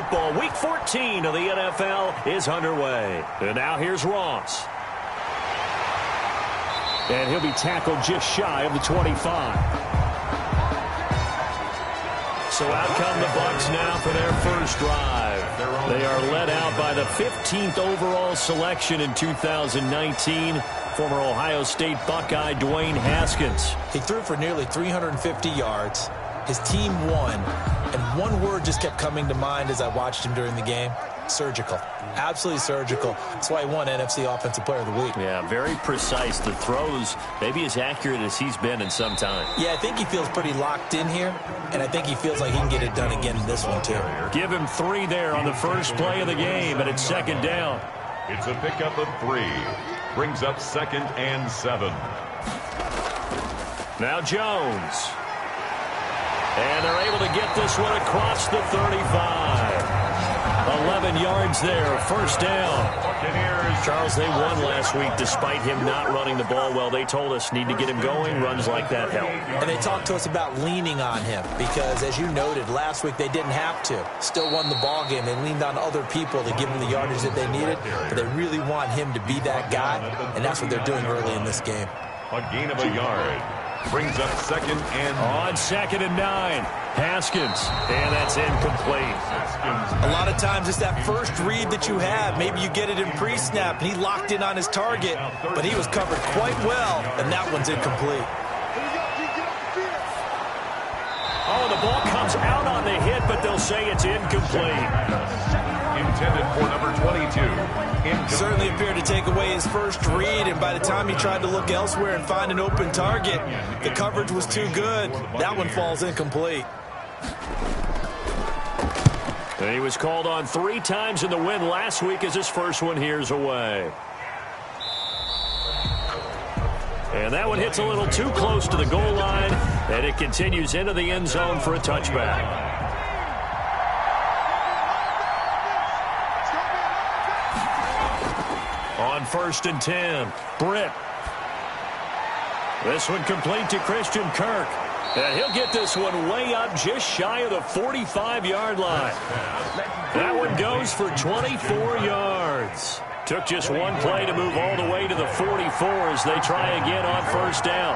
football. Week 14 of the NFL is underway. And now here's Ross. And he'll be tackled just shy of the 25. So out come the Bucs now for their first drive. They are led out by the 15th overall selection in 2019. Former Ohio State Buckeye Dwayne Haskins. He threw for nearly 350 yards. His team won. And one word just kept coming to mind as I watched him during the game. Surgical. Absolutely surgical. That's why he won NFC Offensive Player of the Week. Yeah, very precise. The throws maybe as accurate as he's been in some time. Yeah, I think he feels pretty locked in here, and I think he feels like he can get it done again in this one, too. Give him 3 there on the first play of the game, and it's second down. It's a pickup of 3. Brings up 2nd and 7. Now Jones. And they're able to get this one across the 35. 11 yards there, first down. Charles, they won last week despite him not running the ball well. They told us need to get him going. Runs like that help. And they talked to us about leaning on him because, as you noted, last week they didn't have to. Still won the ball game. They leaned on other people to give them the yardage that they needed. But they really want him to be that guy, and that's what they're doing early in this game. A gain of a yard. Brings up 2nd and... On 2nd and 9. Haskins, and that's incomplete. A lot of times it's that first read that you have. Maybe you get it in pre-snap, and he locked in on his target, but he was covered quite well, and that one's incomplete. Oh, the ball comes out on the hit, but they'll say it's incomplete. Intended for number 22. Certainly appeared to take away his first read, and by the time he tried to look elsewhere and find an open target, the coverage was too good. That one falls incomplete. And he was called on 3 times in the win last week as his first one here's away. And that one hits a little too close to the goal line, and it continues into the end zone for a touchback. On 1st and 10, Britt. This one complete to Christian Kirk. And he'll get this one way up just shy of the 45-yard line. That one goes for 24 yards. Took just one play to move all the way to the 44 as they try again on 1st down.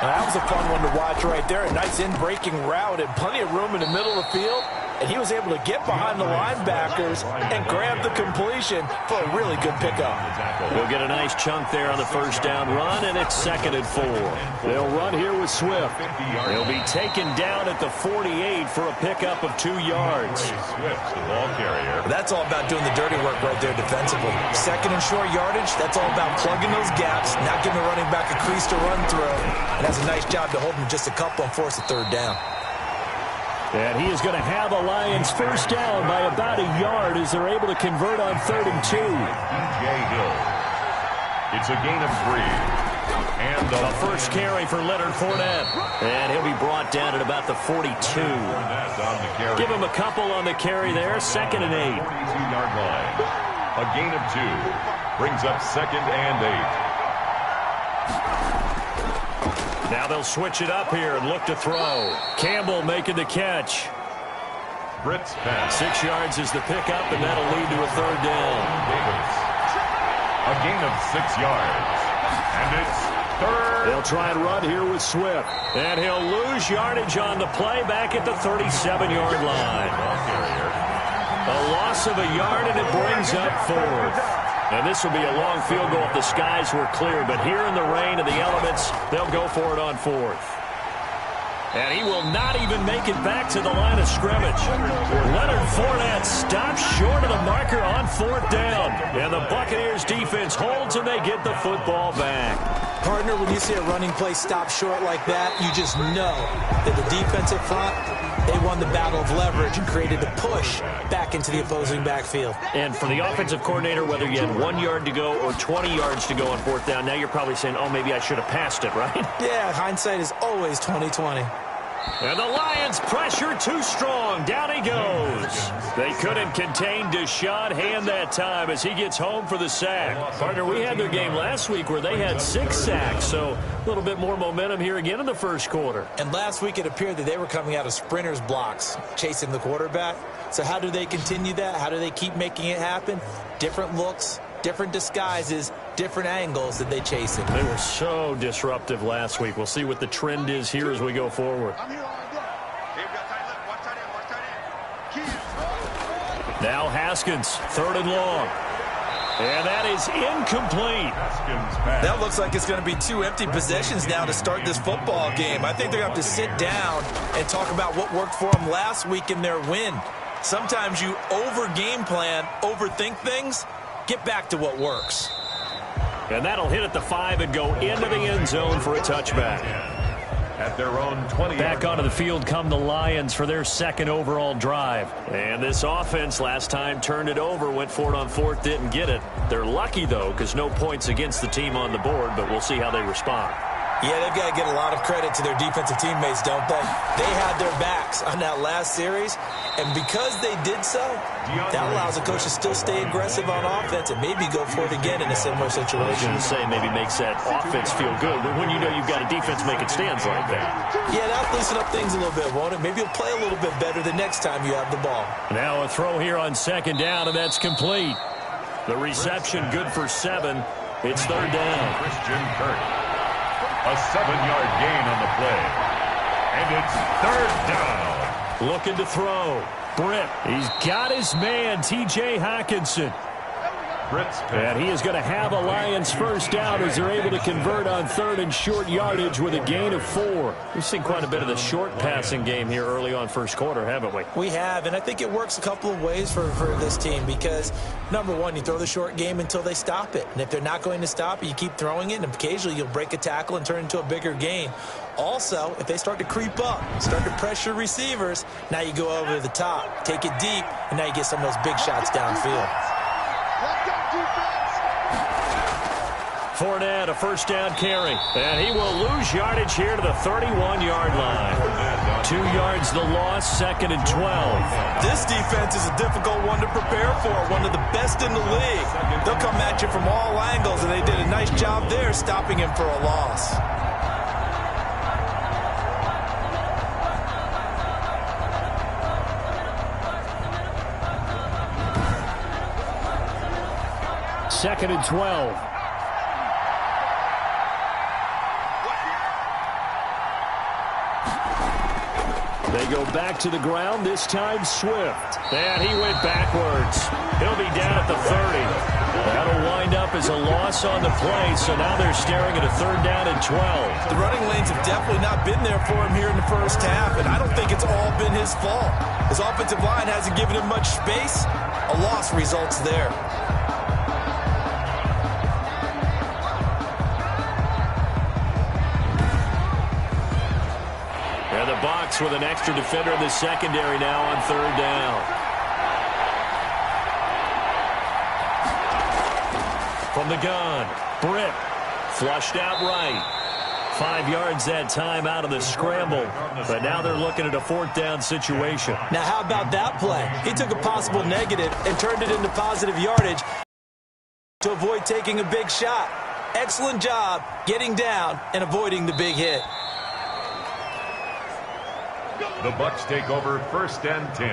Now, that was a fun one to watch right there. A nice in-breaking route and plenty of room in the middle of the field. And he was able to get behind the linebackers and grab the completion for a really good pickup. They'll get a nice chunk there on the 1st down run, and it's 2nd and 4. They'll run here with Swift. They'll be taken down at the 48 for a pickup of 2 yards. Swift, the ball carrier. That's all about doing the dirty work right there defensively. 2nd and short yardage, that's all about plugging those gaps, not giving the running back a crease to run through. And that's a nice job to hold him just a couple and force a 3rd down. And he is going to have the Lions first down by about a yard as they're able to convert on 3rd and 2. DJ Hill. It's a gain of 3. And the first carry for Leonard Fournette. And he'll be brought down at about the 42. Give him a couple on the carry there. 2nd and 8. 42-yard line. A gain of 2. Brings up 2nd and 8. Now they'll switch it up here and look to throw. Campbell making the catch. Britt's pass. 6 yards is the pickup, and that'll lead to a 3rd down. Davis. A gain of 6 yards. And it's 3rd. They'll try and run here with Swift. And he'll lose yardage on the play back at the 37-yard line. A loss of a yard, and it brings up 4th. And this will be a long field goal if the skies were clear. But here in the rain and the elements, they'll go for it on 4th. And he will not even make it back to the line of scrimmage. Leonard Fournette stops short of the marker on 4th down. And the Buccaneers defense holds and they get the football back. Partner, when you see a running play stop short like that, you just know that the defensive front, they won the battle of leverage and created a push back into the opposing backfield. And for the offensive coordinator, whether you had 1 yard to go or 20 yards to go on 4th down, now you're probably saying, oh, maybe I should have passed it, right? Yeah, hindsight is always 20/20. And the Lions pressure too strong. Down he goes. They couldn't contain Deshaun Hand that time as he gets home for the sack. Partner, we had their game last week where they had 6 sacks, so a little bit more momentum here again in the first quarter. And last week it appeared that they were coming out of sprinters blocks, chasing the quarterback. So how do they continue that? How do they keep making it happen? Different looks, different disguises, different angles that they chase it. They were so disruptive last week. We'll see what the trend is here as we go forward. Now Haskins, 3rd and long. And that is incomplete. That looks like it's going to be 2 empty possessions now to start this football game. I think they're going to have to sit down and talk about what worked for them last week in their win. Sometimes you over-game plan, overthink things. Get back to what works. And that'll hit at the 5 and go into the end zone for a touchback. At their own 20. Back onto the field come the Lions for their 2nd overall drive. And this offense last time turned it over, went for it on 4th, didn't get it. They're lucky, though, because no points against the team on the board, but we'll see how they respond. Yeah, they've got to get a lot of credit to their defensive teammates, don't they? They had their backs on that last series, and because they did so, that allows the coach to still stay aggressive on offense and maybe go for it again in a similar situation. I was going to say maybe makes that offense feel good, but when you know you've got a defense making stands like that. Yeah, that'll loosen up things a little bit, won't it? Maybe you'll play a little bit better the next time you have the ball. Now a throw here on 2nd down, and that's complete. The reception good for 7. It's 3rd down. Christian Kirk. A 7-yard gain on the play. And it's 3rd down. Looking to throw. Britt. He's got his man, T.J. Hockenson. And he is going to have a Lions 1st down as they're able to convert on 3rd and short yardage with a gain of 4. We've seen quite a bit of the short passing game here early on 1st quarter, haven't we? We have, and I think it works a couple of ways for this team because, number one, you throw the short game until they stop it. And if they're not going to stop it, you keep throwing it, and occasionally you'll break a tackle and turn it into a bigger gain. Also, if they start to creep up, start to pressure receivers, now you go over to the top, take it deep, and now you get some of those big shots downfield. Fournette, a 1st down carry. And he will lose yardage here to the 31-yard line. 2 yards the loss, 2nd and 12. This defense is a difficult one to prepare for, one of the best in the league. They'll come at you from all angles, and they did a nice job there stopping him for a loss. Second and 12. They go back to the ground, this time Swift. And he went backwards. He'll be down at the 30. That'll wind up as a loss on the play, so now they're staring at a 3rd down and 12. The running lanes have definitely not been there for him here in the 1st half, and I don't think it's all been his fault. His offensive line hasn't given him much space. A loss results there. And the Bucs with an extra defender in the secondary now on 3rd down. From the gun, Britt flushed out right. 5 yards that time out of the scramble. But now they're looking at a 4th down situation. Now how about that play? He took a possible negative and turned it into positive yardage to avoid taking a big shot. Excellent job getting down and avoiding the big hit. The Bucs take over 1st and 10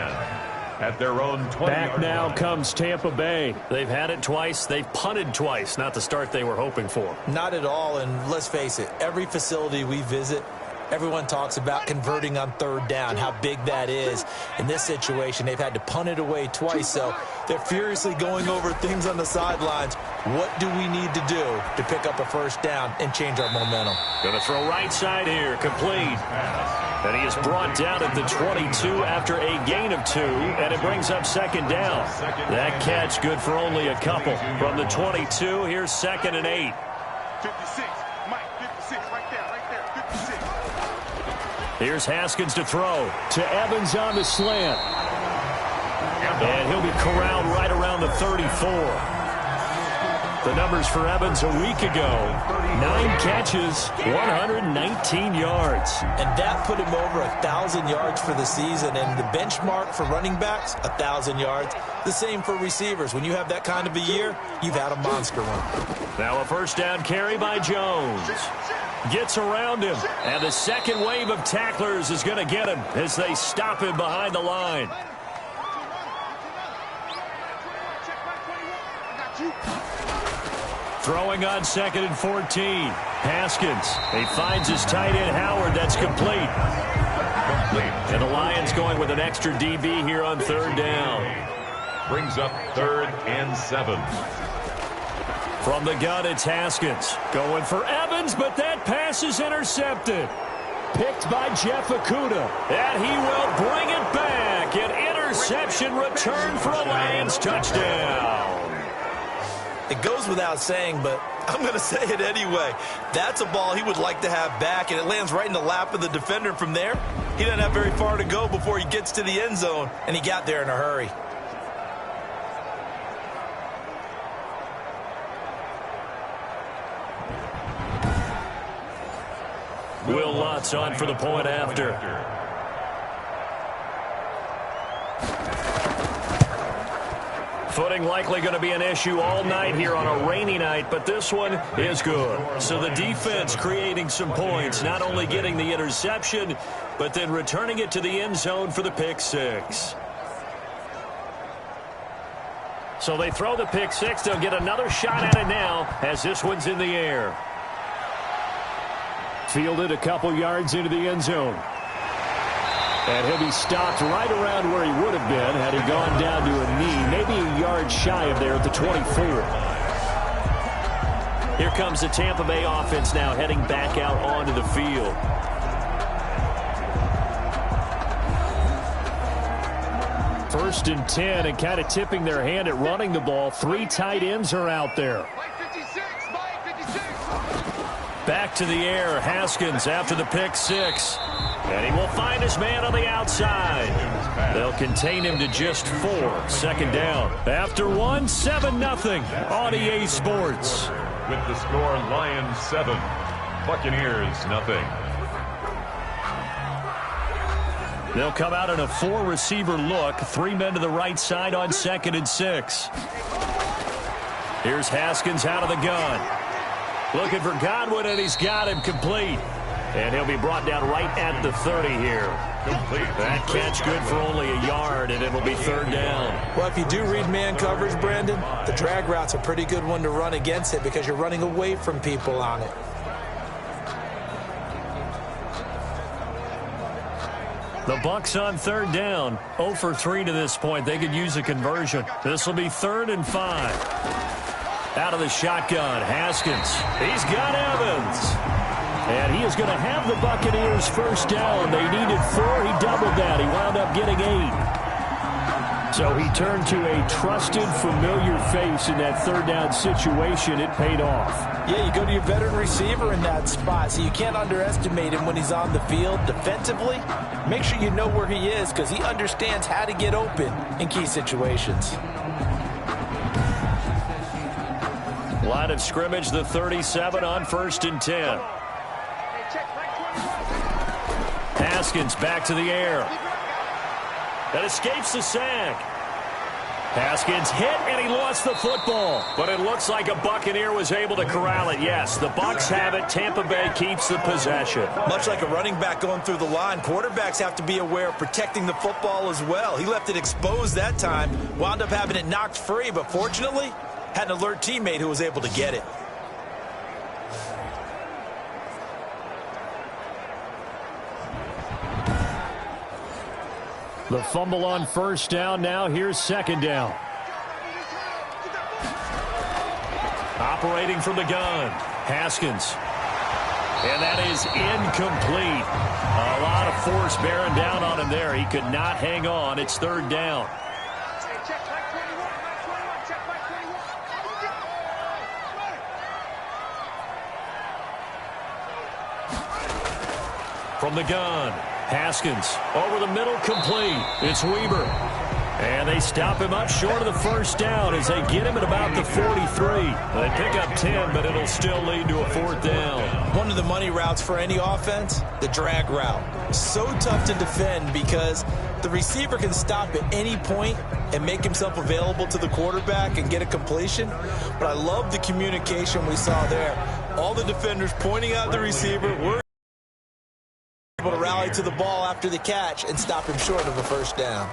at their own 20. Back now comes Tampa Bay. They've had it twice. They've punted twice. Not the start they were hoping for. Not at all, and let's face it, every facility we visit, everyone talks about converting on 3rd down, how big that is. In this situation, they've had to punt it away twice, so they're furiously going over things on the sidelines. What do we need to do to pick up a 1st down and change our momentum? Going to throw right side here, complete. And he is brought down at the 22 after a gain of 2, and it brings up 2nd down. That catch good for only a couple. From the 22, here's 2nd and 8. 56, Mike, 56, right there, 56. Here's Haskins to throw to Evans on the slant. And he'll be corralled right around the 34. The numbers for Evans a week ago, 9 catches, 119 yards. And that put him over 1,000 yards for the season. And the benchmark for running backs, 1,000 yards. The same for receivers. When you have that kind of a year, you've had a monster one. Now a 1st down carry by Jones. Gets around him. And the second wave of tacklers is going to get him as they stop him behind the line. Throwing on 2nd and 14. Haskins. He finds his tight end, Howard. That's complete. And the Lions going with an extra DB here on 3rd down. Brings up 3rd and 7. From the gun, it's Haskins. Going for Evans, but that pass is intercepted. Picked by Jeff Okudah. And he will bring it back. An interception return for a Lions touchdown. It goes without saying, but I'm going to say it anyway. That's a ball he would like to have back, and it lands right in the lap of the defender. From there, he doesn't have very far to go before he gets to the end zone, and he got there in a hurry. Will Lutz on for the point after. Footing likely going to be an issue all night here on a rainy night, but this one is good. So the defense creating some points, not only getting the interception, but then returning it to the end zone for the pick six. So they throw the pick six. They'll get another shot at it now as this one's in the air. Fielded a couple yards into the end zone. And he'll be stopped right around where he would have been had he gone down to a knee, maybe a yard shy of there at the 24. Here comes the Tampa Bay offense now heading back out onto the field. First and 10, and kind of tipping their hand at running the ball. 3 tight ends are out there. Back to the air, Haskins after the pick six. And he will find his man on the outside. They'll contain him to just 4. 2nd down. After 1, 7-0 on EA Sports. With the score, Lions 7, Buccaneers 0. They'll come out in a 4-receiver look. 3 men to the right side on 2nd and 6. Here's Haskins out of the gun. Looking for Godwin, and he's got him complete. And he'll be brought down right at the 30 here. That catch good for only a yard, and it'll be 3rd down. Well, if you do read man coverage, Brandon, the drag route's a pretty good one to run against it because you're running away from people on it. The Bucs on 3rd down. 0 for 3 to this point. They could use a conversion. This will be 3rd and 5. Out of the shotgun, Haskins. He's got Evans. And he is going to have the Buccaneers first down. They needed 4. He doubled that. He wound up getting 8. So he turned to a trusted, familiar face in that 3rd down situation. It paid off. Yeah, you go to your veteran receiver in that spot, so you can't underestimate him when he's on the field defensively. Make sure you know where he is because he understands how to get open in key situations. Line of scrimmage, the 37 on 1st and 10. Haskins back to the air. That escapes the sack. Haskins hit, and he lost the football. But it looks like a Buccaneer was able to corral it. Yes, the Bucs have it. Tampa Bay keeps the possession. Much like a running back going through the line, quarterbacks have to be aware of protecting the football as well. He left it exposed that time, wound up having it knocked free, but fortunately, had an alert teammate who was able to get it. The fumble on 1st down. Now here's 2nd down. Operating from the gun, Haskins. And that is incomplete. A lot of force bearing down on him there. He could not hang on. It's 3rd down. From the gun, Haskins over the middle, complete. It's Weber. And they stop him up short of the 1st down as they get him at about the 43. They pick up 10, but it'll still lead to a 4th down. One of the money routes for any offense, the drag route. So tough to defend because the receiver can stop at any point and make himself available to the quarterback and get a completion. But I love the communication we saw there. All the defenders pointing out the receiver. We're able to rally to the ball after the catch and stop him short of a 1st down.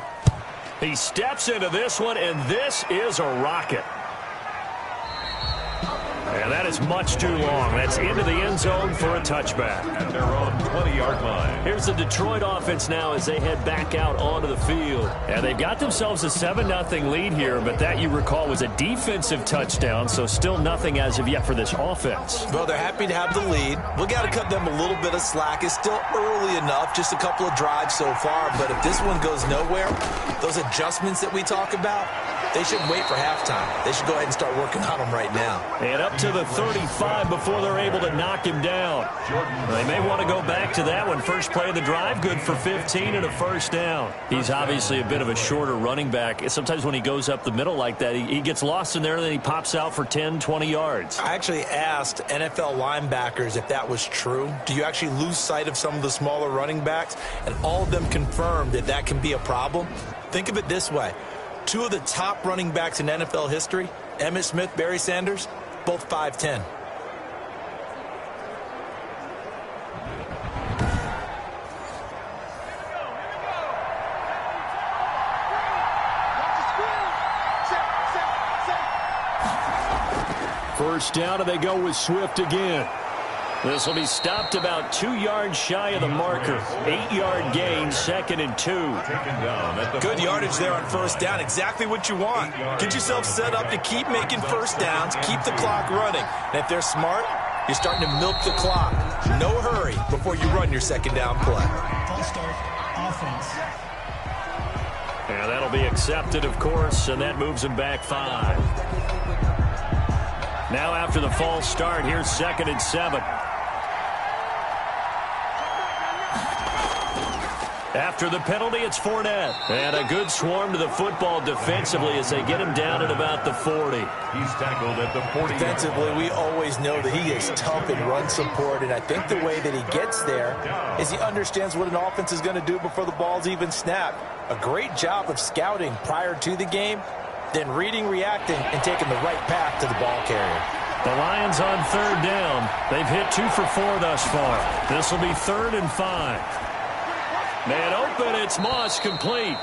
He steps into this one, and this is a rocket. And that is much too long. That's into the end zone for a touchback. At their own 20-yard line. Here's the Detroit offense now as they head back out onto the field. And they've got themselves a 7-0 lead here, but that, you recall, was a defensive touchdown, so still nothing as of yet for this offense. Well, they're happy to have the lead. We got to cut them a little bit of slack. It's still early enough, just a couple of drives so far, but if this one goes nowhere, those adjustments that we talk about, they shouldn't wait for halftime. They should go ahead and start working on them right now. And up to the 35 before they're able to knock him down. They may want to go back to that one. First play of the drive, good for 15 and a first down. He's obviously a bit of a shorter running back. Sometimes when he goes up the middle like that, he gets lost in there, and then he pops out for 10, 20 yards. I actually asked NFL linebackers if that was true. Do you actually lose sight of some of the smaller running backs? And all of them confirmed that that can be a problem. Think of it this way. Two of the top running backs in NFL history, Emmitt Smith, Barry Sanders, both 5'10". First down, and they go with Swift again. This will be stopped about 2 yards shy of the marker. 8-yard gain, 2nd and 2. Good yardage there on first down. Exactly what you want. Get yourself set up to keep making first downs, keep the clock running. And if they're smart, you're starting to milk the clock. No hurry before you run your second down play. False start, offense. And that'll be accepted, of course, and that moves him back 5. Now after the false start, here's 2nd and 7. After the penalty, it's Fournette. And a good swarm to the football defensively as they get him down at about the 40. He's tackled at the 40. Defensively, we always know that he is tough in run support, and I think the way that he gets there is he understands what an offense is going to do before the ball's even snapped. A great job of scouting prior to the game, then reading, reacting, and taking the right path to the ball carrier. The Lions on 3rd down. They've hit 2 for 4 thus far. This will be 3rd and 5. Man open, it's Moss, complete.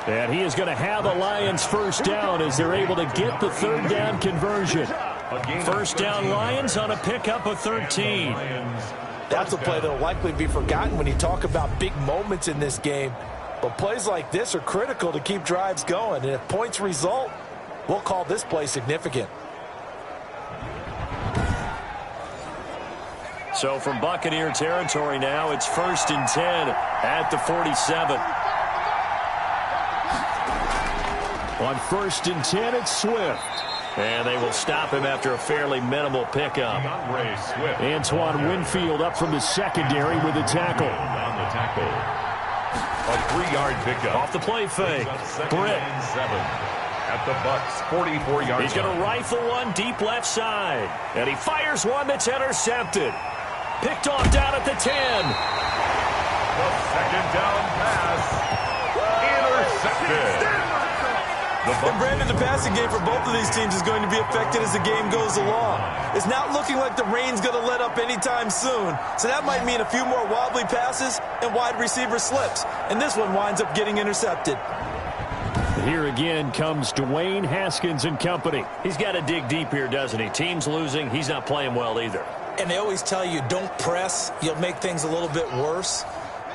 And he is going to have a Lions first down as they're able to get the 3rd down conversion. First down Lions on a pickup of 13. That's a play that will likely be forgotten when you talk about big moments in this game. But plays like this are critical to keep drives going. And if points result, we'll call this play significant. So from Buccaneer territory now, it's 1st and 10 at the 47. On 1st and 10, it's Swift. And they will stop him after a fairly minimal pickup. Antoine Winfield up from the secondary with a tackle. A 3-yard pickup. Off the play fake. Britt. At the Bucs' 44-yard. He's going to rifle one deep left side. And he fires one that's intercepted. Picked off down at the 10. The second down pass. Intercepted. And Brandon, the passing game for both of these teams is going to be affected as the game goes along. It's not looking like the rain's going to let up anytime soon. So that might mean a few more wobbly passes and wide receiver slips. And this one winds up getting intercepted. Here again comes Dwayne Haskins and company. He's got to dig deep here, doesn't he? Team's losing. He's not playing well either. And they always tell you, don't press. You'll make things a little bit worse.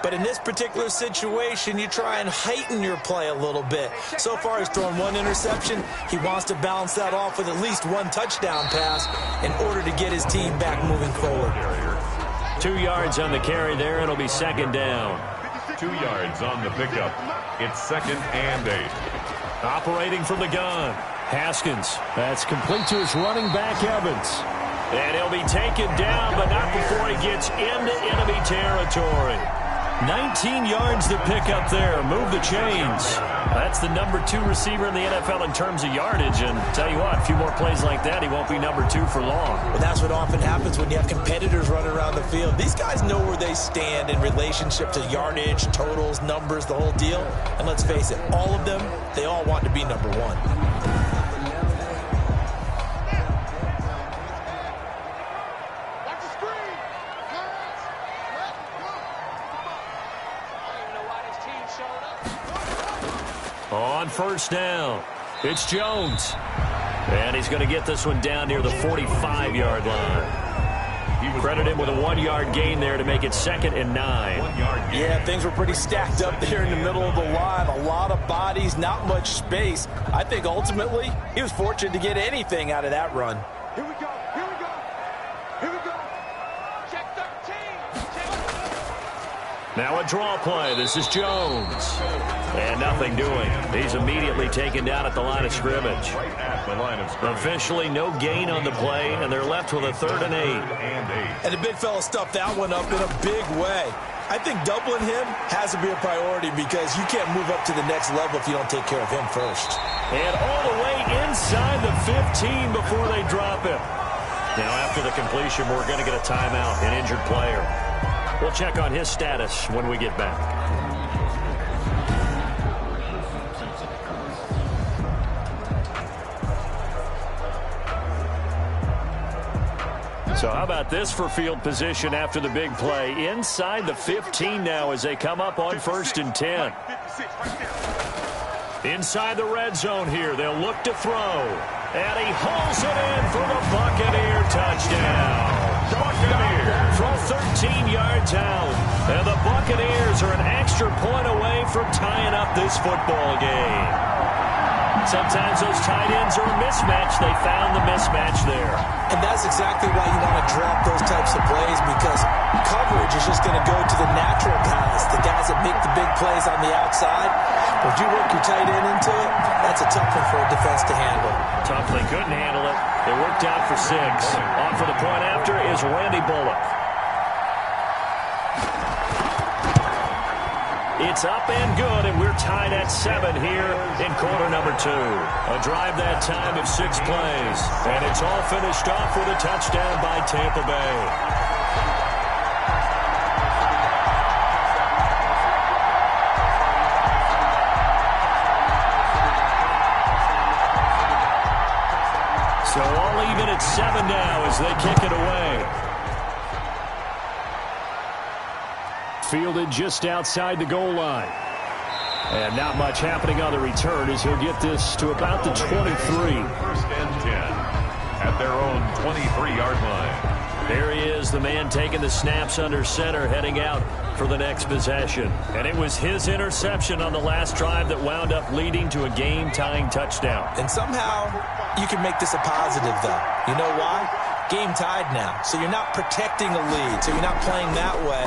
But in this particular situation, you try and heighten your play a little bit. So far, he's thrown 1 interception. He wants to balance that off with at least 1 touchdown pass in order to get his team back moving forward. 2 yards on the carry there. It'll be 2nd down. 2 yards on the pickup. It's 2nd and 8. Operating from the gun. Haskins. That's complete to his running back, Evans. And he'll be taken down, but not before he gets into enemy territory. 19 yards to pick up there. Move the chains. That's the number 2 receiver in the NFL in terms of yardage. And tell you what, a few more plays like that, he won't be number 2 for long. Well, that's what often happens when you have competitors running around the field. These guys know where they stand in relationship to yardage, totals, numbers, the whole deal. And let's face it, all of them, they all want to be number 1. On first down, it's Jones. And he's going to get this one down near the 45-yard line. Credit him with a 1-yard gain there to make it 2nd and 9. Yeah, things were pretty stacked up there in the middle of the line. A lot of bodies, not much space. I think ultimately he was fortunate to get anything out of that run. Here we go. Here we go. Here we go. Check 13. Now a draw play. This is Jones. And nothing doing. He's immediately taken down at the line of scrimmage. Right at the line of scrimmage. Officially no gain on the play, and they're left with a 3rd and 8. And the big fella stuffed that one up in a big way. I think doubling him has to be a priority because you can't move up to the next level if you don't take care of him first. And all the way inside the 15 before they drop him. Now after the completion, we're going to get a timeout, an injured player. We'll check on his status when we get back. So how about this for field position after the big play? Inside the 15 now as they come up on 1st and 10. Inside the red zone here. They'll look to throw. And he hauls it in for the Buccaneer touchdown. Buccaneers from 13 yards out. And the Buccaneers are an extra point away from tying up this football game. Sometimes those tight ends are a mismatch. They found the mismatch there. And that's exactly why you want to drop those types of plays because coverage is just going to go to the natural guys, the guys that make the big plays on the outside. But if you work your tight end into it, that's a tough one for a defense to handle. Tough, they couldn't handle it. They worked out for 6. On for the point after is Randy Bullock. It's up and good, and we're tied at 7 here in quarter number 2. A drive that time of 6 plays, and it's all finished off with a touchdown by Tampa Bay. So all even at 7 now as they kick it away. Fielded just outside the goal line. And not much happening on the return as he'll get this to about the 23. 1st and 10 at their own 23-yard line. There he is, the man taking the snaps under center, heading out for the next possession. And it was his interception on the last drive that wound up leading to a game-tying touchdown. And somehow you can make this a positive, though. You know why? Game tied now, so you're not protecting a lead, so you're not playing that way.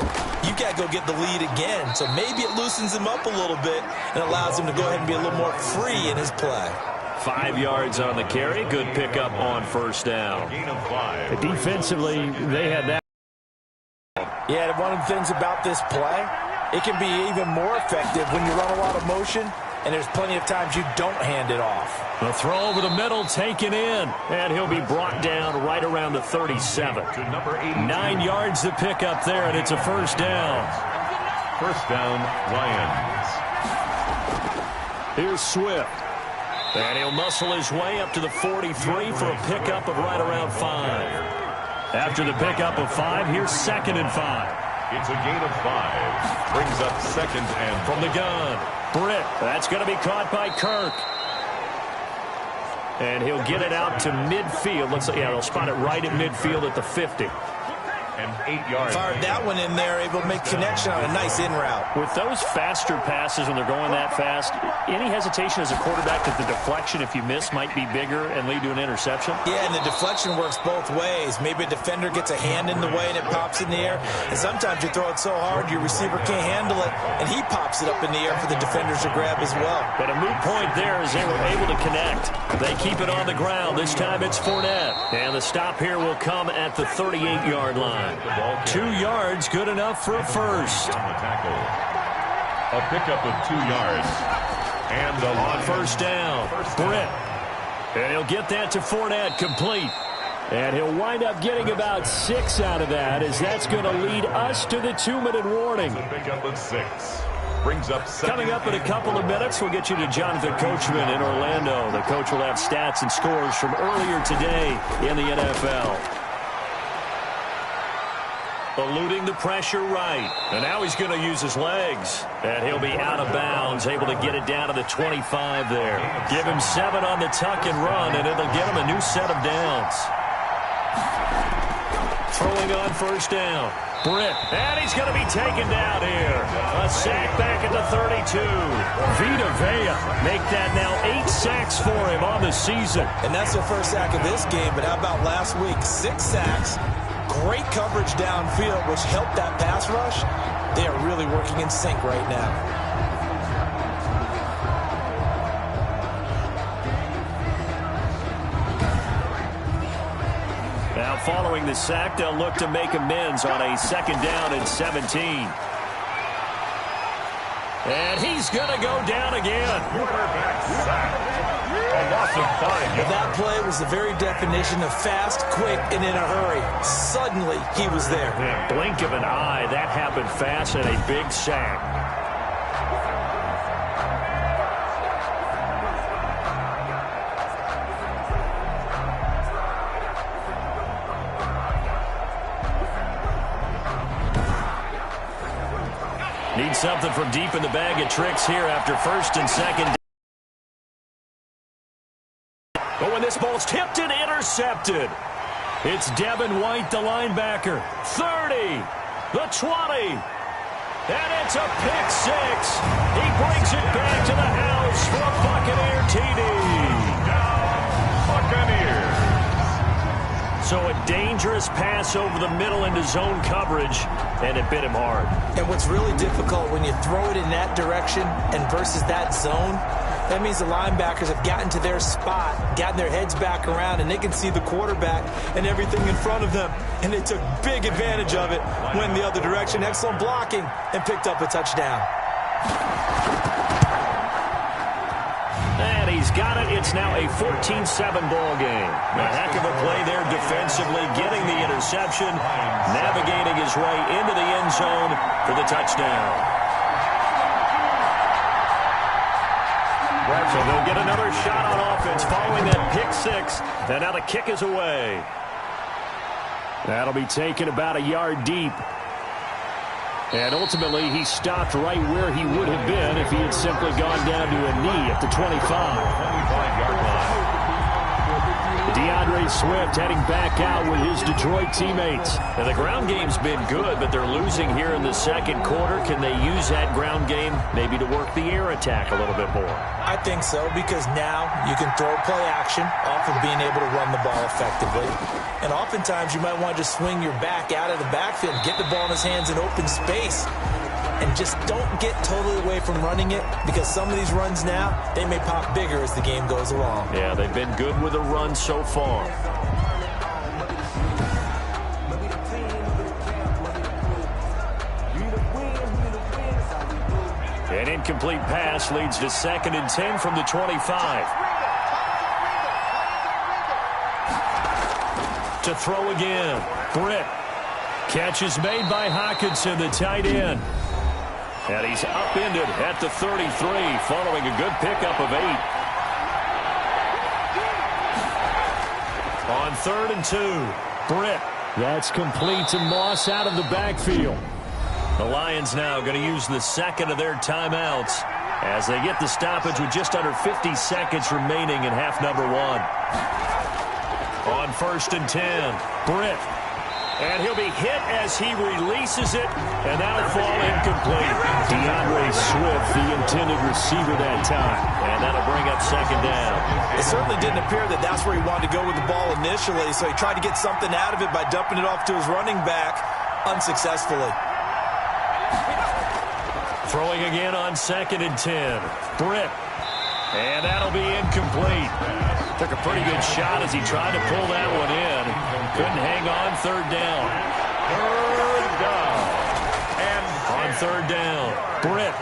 You got to go get the lead again, so maybe it loosens him up a little bit and allows him to go ahead and be a little more free in his play. 5 yards on the carry, good pickup on 1st down. Gain of 5. Defensively, they had that. Yeah, one of the things about this play, it can be even more effective when you run a lot of motion, and there's plenty of times you don't hand it off. The throw over the middle taken in, and he'll be brought down right around the 37. To number 82. 9 yards to pick up there, and it's a 1st down. 1st down, Lions. Here's Swift. And he'll muscle his way up to the 43 for a pickup of right around 5. After the pickup of 5, here's 2nd and 5. It's a gain of 5. Brings up 2nd and from the gun. Britt, that's going to be caught by Kirk. And he'll get it out to midfield. Looks like, yeah, they'll spot it right at midfield at the 50. And 8 yards. Fired that one in there, able to make connection on a nice in route. With those faster passes when they're going that fast, any hesitation as a quarterback that the deflection, if you miss, might be bigger and lead to an interception? Yeah, and the deflection works both ways. Maybe a defender gets a hand in the way and it pops in the air. And sometimes you throw it so hard your receiver can't handle it, and he pops it up in the air for the defenders to grab as well. But a moot point there as they were able to connect. They keep it on the ground. This time it's Fournette. And the stop here will come at the 38-yard line. 2 yards, good enough for a 1st. On the tackle. A pickup of 2 yards. And on 1st down, Britt. And he'll get that to Fournette, complete. And he'll wind up getting about 6 out of that, as that's going to lead us to the 2-minute warning. A pickup of 6. Brings up 7. Coming up in a couple of minutes, we'll get you to Jonathan Coachman in Orlando. The coach will have stats and scores from earlier today in the NFL. Eluding the pressure right. And now he's going to use his legs. And he'll be out of bounds, able to get it down to the 25 there. Give him 7 on the tuck and run, and it'll get him a new set of downs. Throwing on first down. Britt, and he's going to be taken down here. A sack back at the 32. Vita Vea make that now 8 sacks for him on the season. And that's the first sack of this game, but how about last week? 6 sacks, great coverage downfield, which helped that pass rush. They are really working in sync right now. Now following the sack, they'll look to make amends on a 2nd down and 17. And he's going to go down again. Quarterback sack. A loss of 5 yards. That play was the very definition of fast, quick, and in a hurry. Suddenly, he was there. Yeah, blink of an eye, that happened fast and a big sack. Need something from deep in the bag of tricks here after 1st and 2nd. But when this ball's tipped and intercepted, it's Devin White, the linebacker. 30, the 20, and it's a pick 6. He brings it back to the house for a Buccaneer TD. Buccaneers. So a dangerous pass over the middle into zone coverage, and it bit him hard. And what's really difficult when you throw it in that direction and versus that zone, that means the linebackers have gotten to their spot, gotten their heads back around, and they can see the quarterback and everything in front of them. And they took big advantage of it, went the other direction. Excellent blocking, and picked up a touchdown. And he's got it. It's now a 14-7 ball game. A heck of a play there defensively, getting the interception, navigating his way into the end zone for the touchdown. So they'll get another shot on offense following that pick 6. And now the kick is away. That'll be taken about a yard deep. And ultimately, he stopped right where he would have been if he had simply gone down to a knee at the 25-yard line. DeAndre Swift heading back out with his Detroit teammates. And the ground game's been good, but they're losing here in the 2nd quarter. Can they use that ground game maybe to work the air attack a little bit more? I think so, because now you can throw play action off of being able to run the ball effectively. And oftentimes you might want to just swing your back out of the backfield, get the ball in his hands in open space, and just don't get totally away from running it, because some of these runs now, they may pop bigger as the game goes along. Yeah, they've been good with the run so far. An incomplete pass leads to 2nd and 10 from the 25. To throw again. Britt. Catch is made by Hockenson, the tight end. And he's upended at the 33, following a good pickup of 8. On 3rd and 2, Britt. That's complete to Moss out of the backfield. The Lions now going to use the 2nd of their timeouts as they get the stoppage with just under 50 seconds remaining in half number 1. On 1st and 10, Britt. And he'll be hit as he releases it, and that'll fall incomplete. DeAndre Swift, the intended receiver that time. And that'll bring up 2nd down. It certainly didn't appear that that's where he wanted to go with the ball initially, so he tried to get something out of it by dumping it off to his running back unsuccessfully. Throwing again on 2nd and 10. Britt. And that'll be incomplete. Took a pretty good shot as he tried to pull that one in. Couldn't hang on. 3rd down. 3rd down. And on 3rd down, Britt.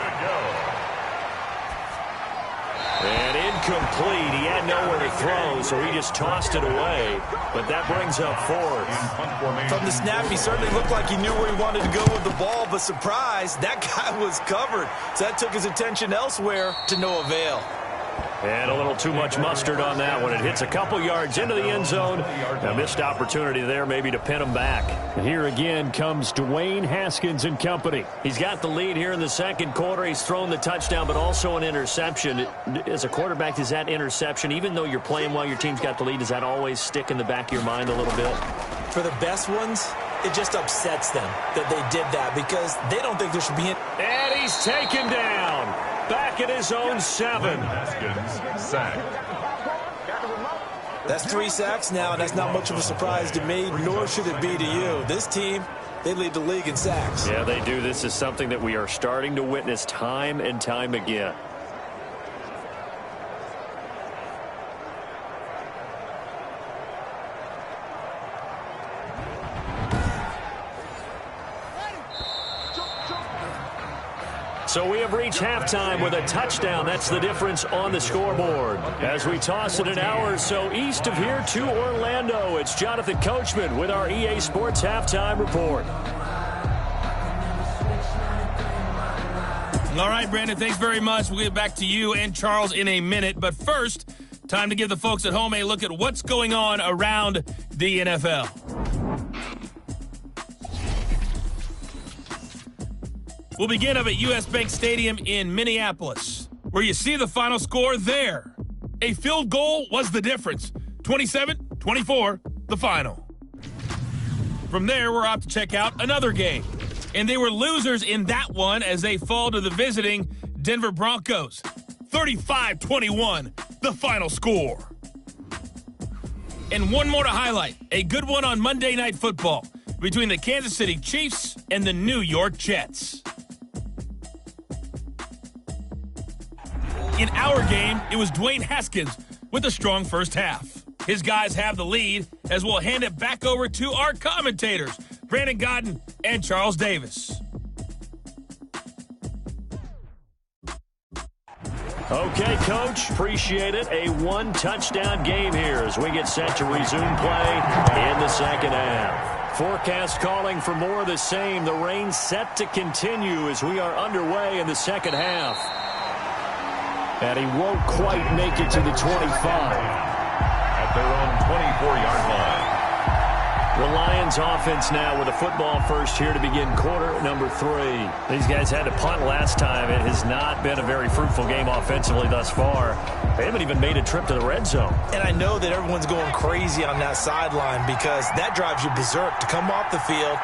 And incomplete. He had nowhere to throw, so he just tossed it away. But that brings up 4th. From the snap, he certainly looked like he knew where he wanted to go with the ball, but surprise, that guy was covered. So that took his attention elsewhere to no avail. And a little too much mustard on that one. It hits a couple yards into the end zone. A missed opportunity there maybe to pin them back. And here again comes Dwayne Haskins and company. He's got the lead here in the second quarter. He's thrown the touchdown, but also an interception. As a quarterback, does that interception, even though you're playing while your team's got the lead, does that always stick in the back of your mind a little bit? For the best ones, it just upsets them that they did that because they don't think there should be... And he's taken down. Back at his own 7. Haskins sacked. That's 3 sacks now, and that's not much of a surprise to me, nor should it be to you. This team, they lead the league in sacks. Yeah, they do. This is something that we are starting to witness time and time again. So we have reached halftime with a touchdown. That's the difference on the scoreboard. As we toss it an hour or so east of here to Orlando, it's Jonathan Coachman with our EA Sports Halftime Report. All right, Brandon, thanks very much. We'll get back to you and Charles in a minute. But first, time to give the folks at home a look at what's going on around the NFL. We'll begin up at U.S. Bank Stadium in Minneapolis, where you see the final score there. A field goal was the difference. 27-24, the final. From there, we're off to check out another game. And they were losers in that one as they fall to the visiting Denver Broncos. 35-21, the final score. And one more to highlight. A good one on Monday Night Football between the Kansas City Chiefs and the New York Jets. In our game, it was Dwayne Haskins with a strong first half. His guys have the lead as we'll hand it back over to our commentators, Brandon Godden and Charles Davis. Okay, Coach, appreciate it. A one-touchdown game here as we get set to resume play in the second half. Forecast calling for more of the same. The rain set to continue as we are underway in the second half. And he won't quite make it to the 25. At their own 24-yard line. The Lions offense now with a football first here to begin quarter number 3. These guys had to punt last time. It has not been a very fruitful game offensively thus far. They haven't even made a trip to the red zone. And I know that everyone's going crazy on that sideline because that drives you berserk to come off the field,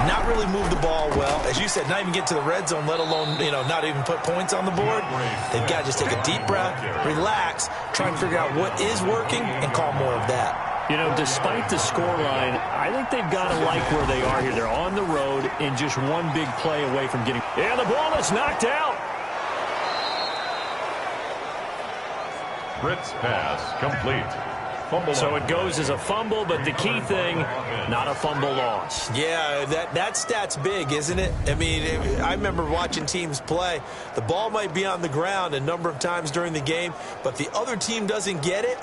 not really move the ball well. As you said, not even get to the red zone, let alone, not even put points on the board. They've got to just take a deep breath, relax, try and figure out what is working, and call more of that. Despite the scoreline, I think they've got to like where they are here. They're on the road and just one big play away from getting... Yeah, the ball is knocked out. Britt's pass complete. Fumble so it goes as a fumble, but the key thing, not a fumble loss. Yeah, that stat's big, isn't it? I mean, I remember watching teams play. The ball might be on the ground a number of times during the game, but the other team doesn't get it.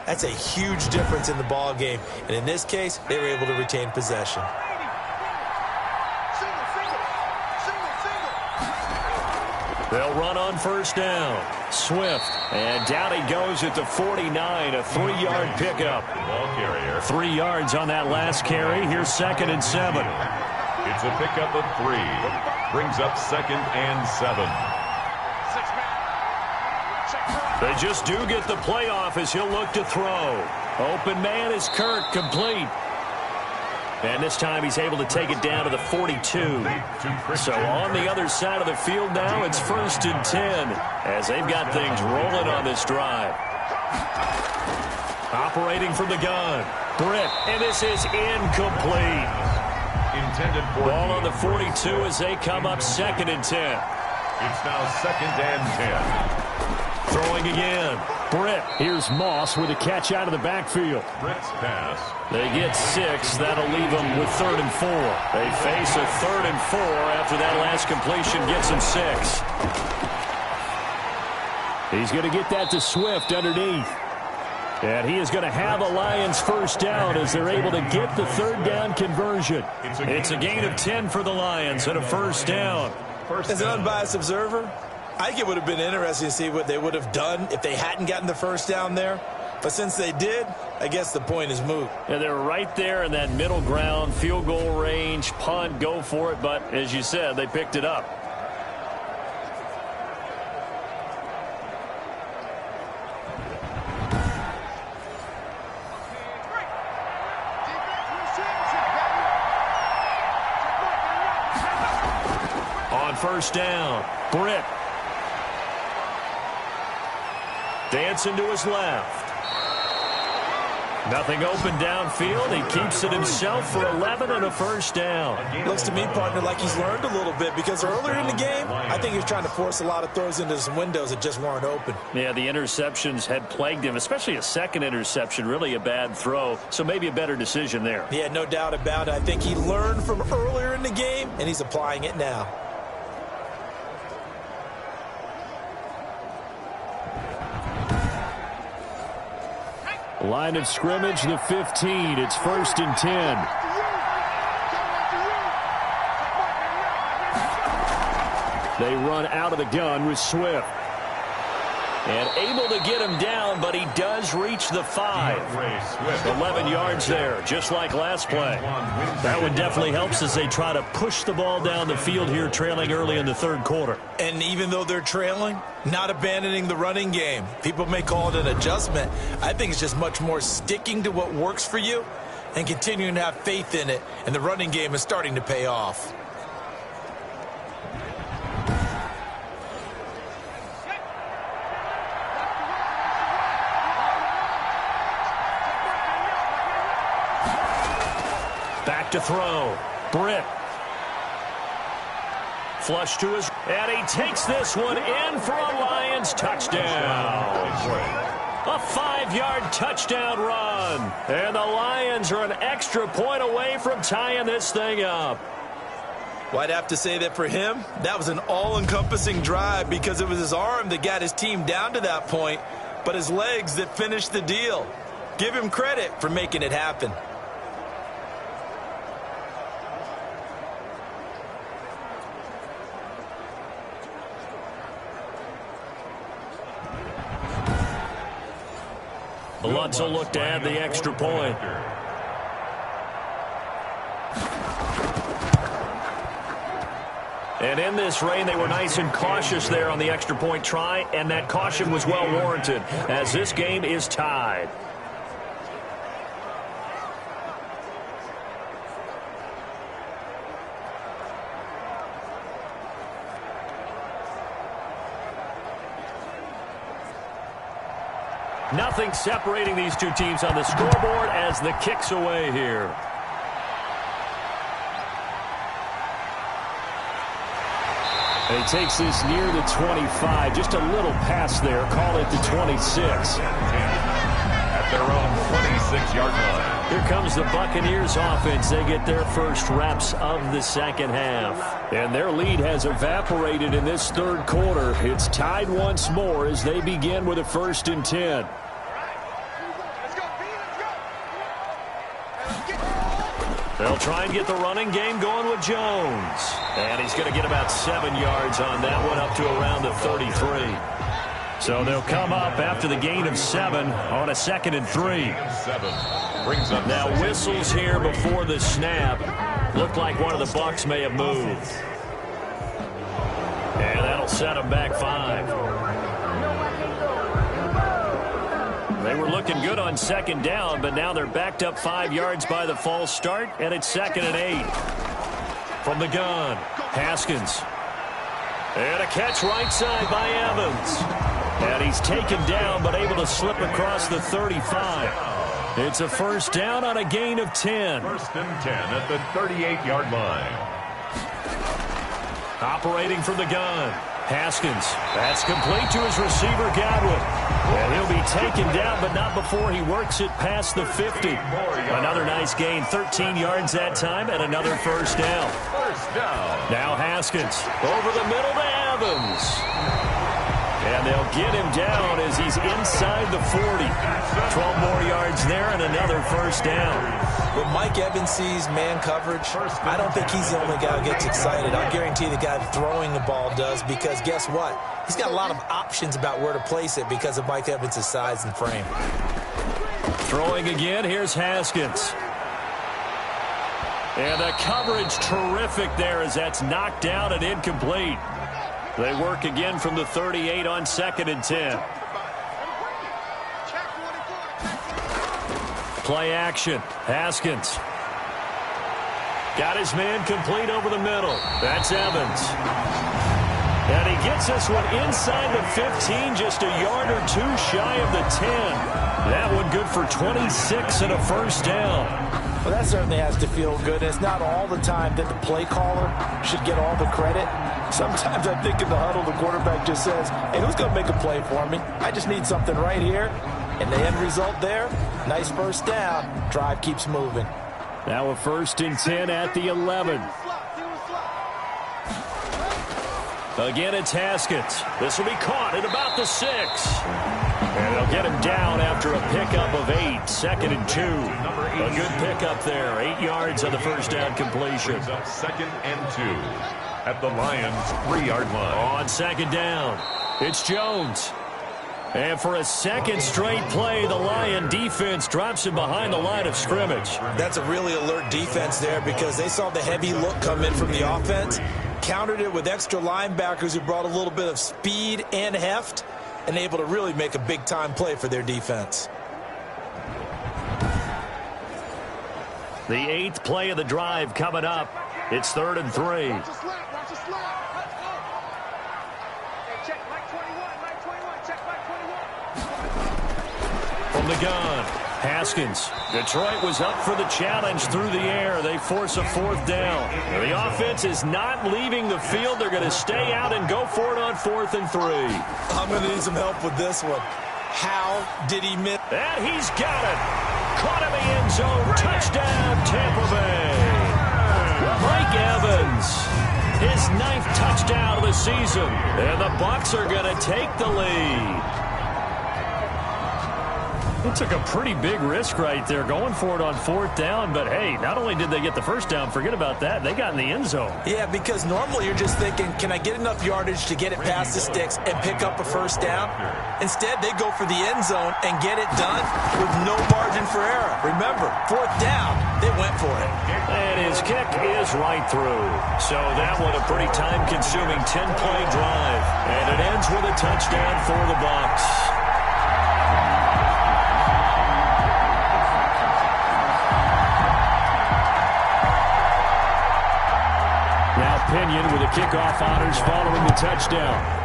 That's a huge difference in the ball game. And in this case, they were able to retain possession. They'll run on first down. Swift. And down he goes at the 49, a 3-yard pickup. Ball carrier. 3 yards on that last carry. Here's 2nd and 7. It's a pickup of 3. Brings up 2nd and 7. They just do get the playoff as he'll look to throw. Open man is Kirk, complete. And this time he's able to take it down to the 42. So on the other side of the field now, it's 1st and 10 as they've got things rolling on this drive. Operating from the gun, Britt, and this is incomplete. Intended for ball on the 42 as they come up 2nd and 10. It's now 2nd and 10. Throwing again. Britt. Here's Moss with a catch out of the backfield. Britt's pass. They get 6. That'll leave them with 3rd and 4. They face a 3rd and 4 after that last completion gets them 6. He's going to get that to Swift underneath. And he is going to have a Lions first down as they're able to get the 3rd down conversion. It's a gain of 10 for the Lions and a first down. As an unbiased observer, I think it would have been interesting to see what they would have done if they hadn't gotten the first down there. But since they did, I guess the point is moot. Yeah, they were right there in that middle ground, field goal range, punt, go for it. But as you said, they picked it up. On first down, Britt. Dancing to his left. Nothing open downfield. He keeps it himself for 11 and a first down. Looks to me, partner, like he's learned a little bit because earlier in the game, I think he was trying to force a lot of throws into some windows that just weren't open. Yeah, the interceptions had plagued him, especially a second interception, really a bad throw. So maybe a better decision there. Yeah, no doubt about it. I think he learned from earlier in the game, and he's applying it now. Line of scrimmage, the 15. It's 1st and 10. They run out of the gun with Swift. And able to get him down, but he does reach the 5. 11 yards there, just like last play. That one definitely helps as they try to push the ball down the field here, trailing early in the third quarter. And even though they're trailing, not abandoning the running game. People may call it an adjustment. I think it's just much more sticking to what works for you and continuing to have faith in it. And the running game is starting to pay off. Back to throw. Britt. Flush to his, and he takes this one in for a Lions touchdown. A 5-yard touchdown run. And the Lions are an extra point away from tying this thing up. Well, I'd have to say that for him, that was an all-encompassing drive because it was his arm that got his team down to that point, but his legs that finished the deal. Give him credit for making it happen. The Lutz will look to add the extra point. And in this rain, they were nice and cautious there on the extra point try, and that caution was well warranted as this game is tied. Nothing separating these two teams on the scoreboard as the kick's away here. And he takes this near the 25. Just a little pass there. Call it the 26. At their own 26-yard line. Here comes the Buccaneers offense. They get their first reps of the second half. And their lead has evaporated in this third quarter. It's tied once more as they begin with a 1st and 10. They'll try and get the running game going with Jones. And he's going to get about 7 yards on that one, up to around the 33. So they'll come up after the gain of 7 on a 2nd and 3. Now whistles here before the snap. Looked like one of the Bucs may have moved. And that'll set them back 5. They were looking good on 2nd down, but now they're backed up 5 yards by the false start, and it's 2nd and 8. From the gun, Haskins. And a catch right side by Evans. And he's taken down, but able to slip across the 35. It's a 1st down on a gain of 10. 1st and 10 at the 38-yard line. Operating from the gun, Haskins. That's complete to his receiver, Godwin. And he'll be taken down, but not before he works it past the 50. Another nice gain, 13 yards that time, and another 1st down. 1st down. Now Haskins over the middle to Evans. And they'll get him down as he's inside the 40. 12 more yards yards there and another first down. When Mike Evans sees man coverage, I don't think he's the only guy who gets excited. I'll guarantee the guy throwing the ball does, because guess what? He's got a lot of options about where to place it because of Mike Evans' size and frame. Throwing again, here's Haskins. And the coverage terrific there as that's knocked down and incomplete. They work again from the 38 on 2nd and 10. Play action. Haskins. Got his man complete over the middle. That's Evans. And he gets this one inside the 15, just a yard or two shy of the 10. That one good for 26 and a first down. Well, that certainly has to feel good. It's not all the time that the play caller should get all the credit. Sometimes I think in the huddle, the quarterback just says, hey, who's going to make a play for me? I just need something right here. And the end result there, nice first down. Drive keeps moving. Now a 1st and 10 at the 11. Again, it's Haskins. This will be caught at about the 6. And they'll get him down after a pickup of 8. 2nd and 2. A good pickup there. 8 yards on the first down completion. 2nd and 2 at the Lions' 3-yard line. On 2nd down, it's Jones. And for a second straight play, the Lion defense drops him behind the line of scrimmage. That's a really alert defense there because they saw the heavy look come in from the offense, countered it with extra linebackers who brought a little bit of speed and heft, and able to really make a big-time play for their defense. The 8th play of the drive coming up. It's 3rd and 3. From the gun, Haskins. Detroit was up for the challenge through the air. They force a 4th down. The offense is not leaving the field. They're going to stay out and go for it on 4th and 3. I'm going to need some help with this one. How did he miss? And he's got it. Caught in the end zone. Touchdown, Tampa Bay. Mike Evans. His 9th touchdown of the season. And the Bucs are going to take the lead. It took a pretty big risk right there going for it on 4th down. But, hey, not only did they get the first down, forget about that, they got in the end zone. Yeah, because normally you're just thinking, can I get enough yardage to get it past the sticks and pick up a first down? Instead, they go for the end zone and get it done with no margin for error. Remember, 4th down, they went for it. And his kick is right through. So that one a pretty time-consuming 10-play drive. And it ends with a touchdown for the Bucs. Pinion with the kickoff honors following the touchdown.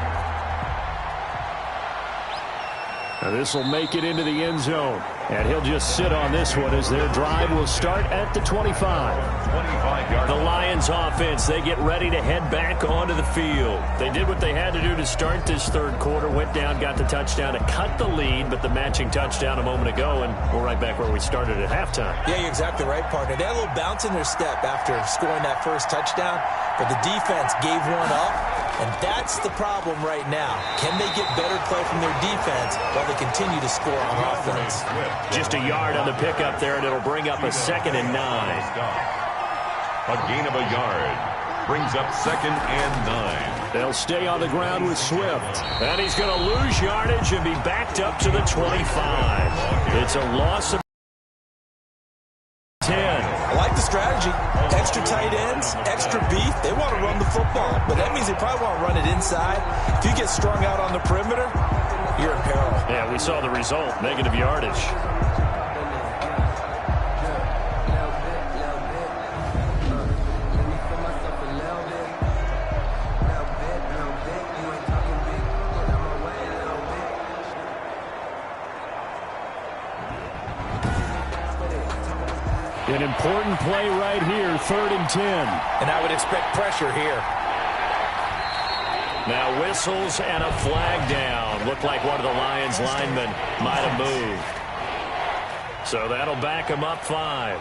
Now this will make it into the end zone. And he'll just sit on this one as their drive will start at the 25. 25-yard. The Lions offense, they get ready to head back onto the field. They did what they had to do to start this 3rd quarter. Went down, got the touchdown to cut the lead, but the matching touchdown a moment ago, and we're right back where we started at halftime. Yeah, you're exactly right, partner. They had a little bounce in their step after scoring that first touchdown, but the defense gave one up, and that's the problem right now. Can they get better play from their defense while they continue to score on offense? Just a yard on the pickup there, and it'll bring up a 2nd and 9. A gain of a yard brings up 2nd and 9. They'll stay on the ground with Swift. And he's going to lose yardage and be backed up to the 25. It's a loss of 10. I like the strategy. Extra tight ends, extra beef. They want to run the football, but that means they probably want to run it inside. If you get strung out on the perimeter, you're in peril. Yeah, we saw the result. Negative yardage. An important play right here, 3rd and 10. And I would expect pressure here. Now whistles and a flag down. Looked like one of the Lions linemen might have moved. So that'll back him up 5.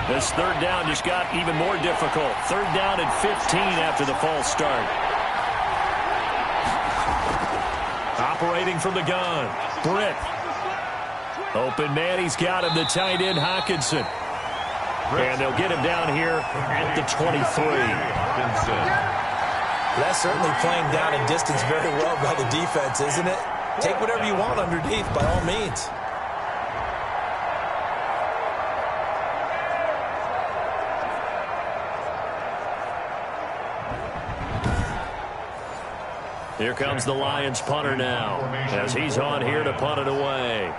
This 3rd down just got even more difficult. 3rd down and 15 after the false start. operating from the gun. Britt. Open man, he's got him, the tight end, Hawkinson. And they'll get him down here at the 23. That's certainly playing down in distance very well by the defense, isn't it? Take whatever you want underneath, by all means. Here comes the Lions punter now, as he's on here to punt it away.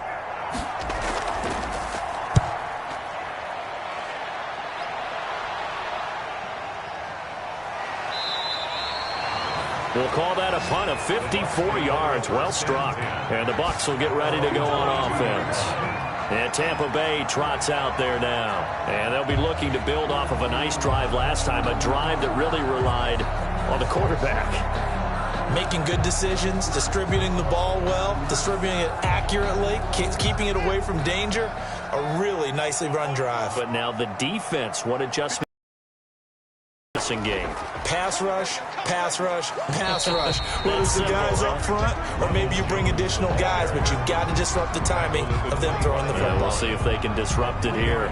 We'll call that a punt of 54 yards. Well struck. And the Bucs will get ready to go on offense. And Tampa Bay trots out there now. And they'll be looking to build off of a nice drive last time, a drive that really relied on the quarterback. Making good decisions, distributing the ball well, distributing it accurately, keeping it away from danger. A really nicely run drive. But now the defense, what adjustment? Game. Pass rush, pass rush, pass rush. Whether it's the guys up front or maybe you bring additional guys, but you've got to disrupt the timing of them throwing the football. We'll see if they can disrupt it here.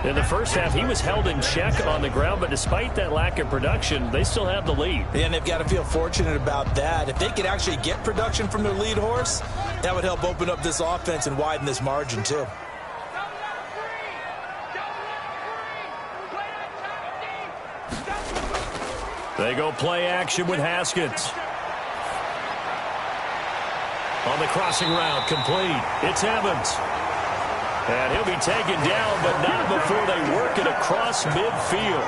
In the first half, he was held in check on the ground, but despite that lack of production, they still have the lead. And they've got to feel fortunate about that. If they could actually get production from their lead horse, that would help open up this offense and widen this margin too. They go play action with Haskins. On the crossing route, complete. It's Evans. And he'll be taken down, but not before they work it across midfield.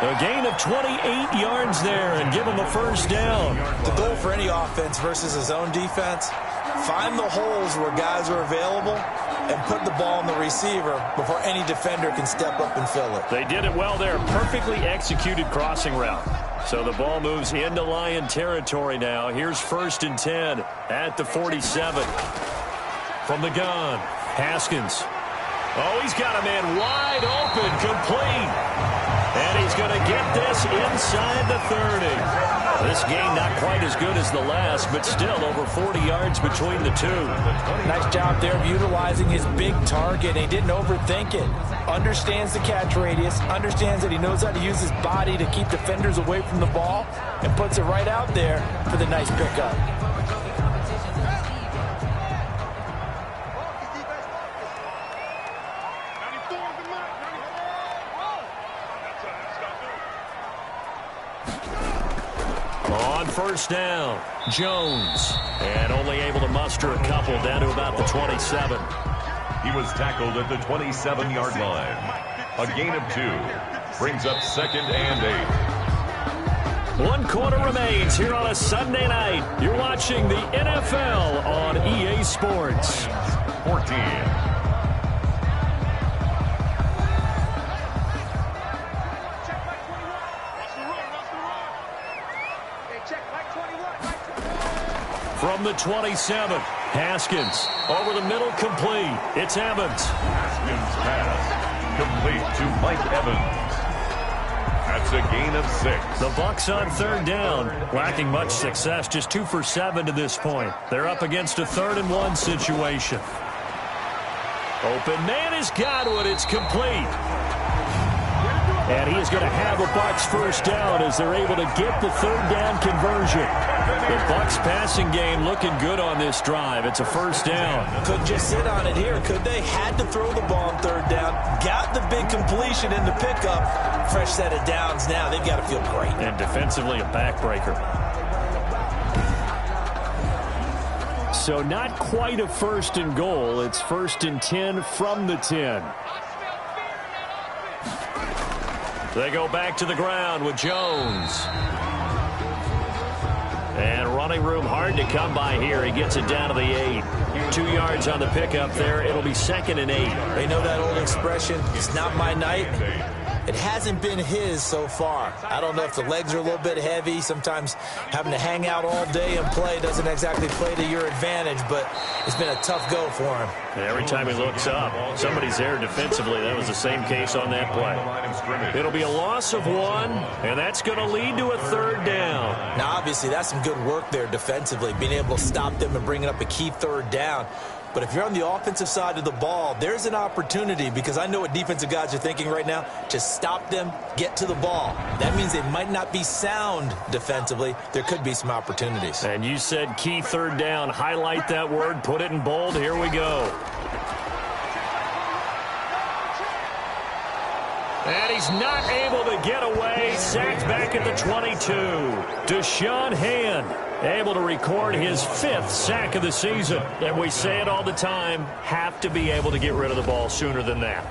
A gain of 28 yards there and give him a first down. The goal for any offense versus his own defense, find the holes where guys are available and put the ball on the receiver before any defender can step up and fill it. They did it well there. Perfectly executed crossing route. So the ball moves into Lion territory now. Here's 1st and 10 at the 47. From the gun, Haskins. Oh, he's got a man wide open, complete. And he's going to get this inside the 30. This game not quite as good as the last, but still over 40 yards between the two. Nice job there of utilizing his big target. He didn't overthink it. Understands the catch radius, understands that he knows how to use his body to keep defenders away from the ball, and puts it right out there for the nice pickup. On first down, Jones. And only able to muster a couple down to about the 27. He was tackled at the 27-yard line. A gain of 2. Brings up 2nd and 8. 1 quarter remains here on a Sunday night. You're watching the NFL on EA Sports. 14. From the 27, Haskins over the middle, complete. It's Evans. Haskins pass complete to Mike Evans. That's a gain of 6. The Bucs on 3rd down, lacking much success, just 2 for 7 to this point. They're up against a 3rd and 1 situation. Open man has got one. It's complete. And he is going to have a Bucs first down as they're able to get the 3rd down conversion. The Bucs passing game looking good on this drive. It's a first down. Couldn't just sit on it here, could they? Had to throw the ball on 3rd down. Got the big completion in the pickup. Fresh set of downs now. They've got to feel great. And defensively a backbreaker. So not quite a 1st and goal. It's 1st and 10 from the 10. They go back to the ground with Jones. And running room hard to come by here. He gets it down to the 8. 2 yards on the pickup there. It'll be 2nd and 8. They know that old expression, it's not my night. It hasn't been his so far. I don't know if the legs are a little bit heavy. Sometimes having to hang out all day and play doesn't exactly play to your advantage, but it's been a tough go for him. Every time he looks up, somebody's there defensively. That was the same case on that play. It'll be a loss of 1, and that's going to lead to a 3rd down. Now, obviously, that's some good work there defensively, being able to stop them and bringing up a key 3rd down. But if you're on the offensive side of the ball, there's an opportunity, because I know what defensive guys are thinking right now. Just stop them, get to the ball. That means they might not be sound defensively. There could be some opportunities. And you said key 3rd down. Highlight that word, put it in bold. Here we go. And he's not able to get away. Sacked back at the 22. Deshaun Hand able to record his 5th sack of the season. And we say it all the time, have to be able to get rid of the ball sooner than that.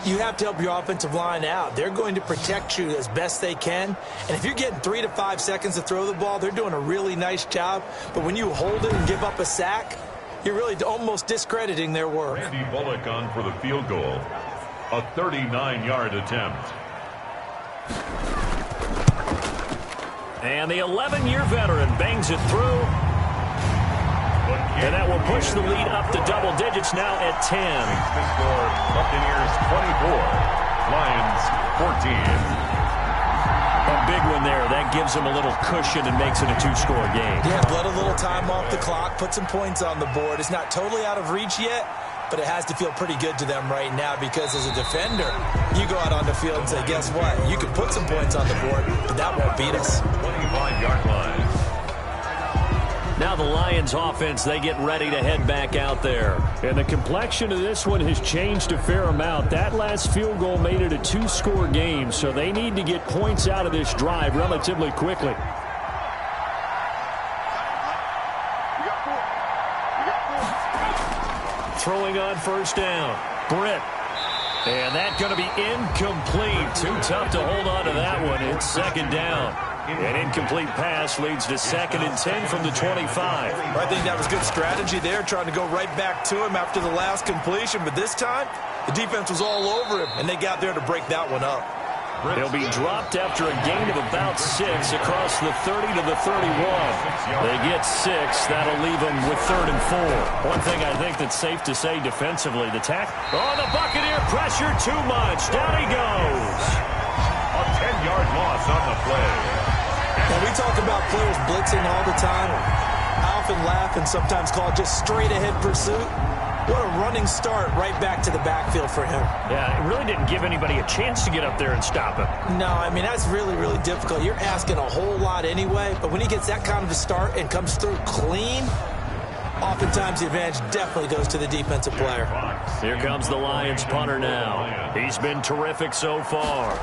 You have to help your offensive line out. They're going to protect you as best they can. And if you're getting 3 to 5 seconds to throw the ball, they're doing a really nice job. But when you hold it and give up a sack, you're really almost discrediting their work. Randy Bullock on for the field goal. A 39-yard attempt. And the 11-year veteran bangs it through. And that will push the lead up to double digits now at 10. The score, Buccaneers 24, Lions 14. A big one there. That gives them a little cushion and makes it a 2-score game. Yeah, let a little time off the clock, put some points on the board. It's not totally out of reach yet, but it has to feel pretty good to them right now, because as a defender, you go out on the field and say, guess what? You can put some points on the board, but that won't beat us. 25-yard line. Now the Lions offense, they get ready to head back out there. And the complexion of this one has changed a fair amount. That last field goal made it a 2-score game, so they need to get points out of this drive relatively quickly. Throwing on 1st down. Britt. And that's going to be incomplete. Too tough to hold on to that one. It's 2nd down. An incomplete pass leads to 2nd and 10 from the 25. I think that was good strategy there, trying to go right back to him after the last completion. But this time, the defense was all over him, and they got there to break that one up. They'll be dropped after a gain of about 6 across the 30 to the 31. They get 6. That'll leave them with 3rd and 4. One thing I think that's safe to say defensively, the tackle. Oh, the Buccaneer pressure too much. Down he goes. A 10-yard loss on the play. And we talk about players blitzing all the time. I often laugh and sometimes call it just straight-ahead pursuit. What a running start right back to the backfield for him. Yeah, it really didn't give anybody a chance to get up there and stop him. No, I mean, that's really, really difficult. You're asking a whole lot anyway, but when he gets that kind of a start and comes through clean, oftentimes the advantage definitely goes to the defensive player. Here comes the Lions punter now. He's been terrific so far.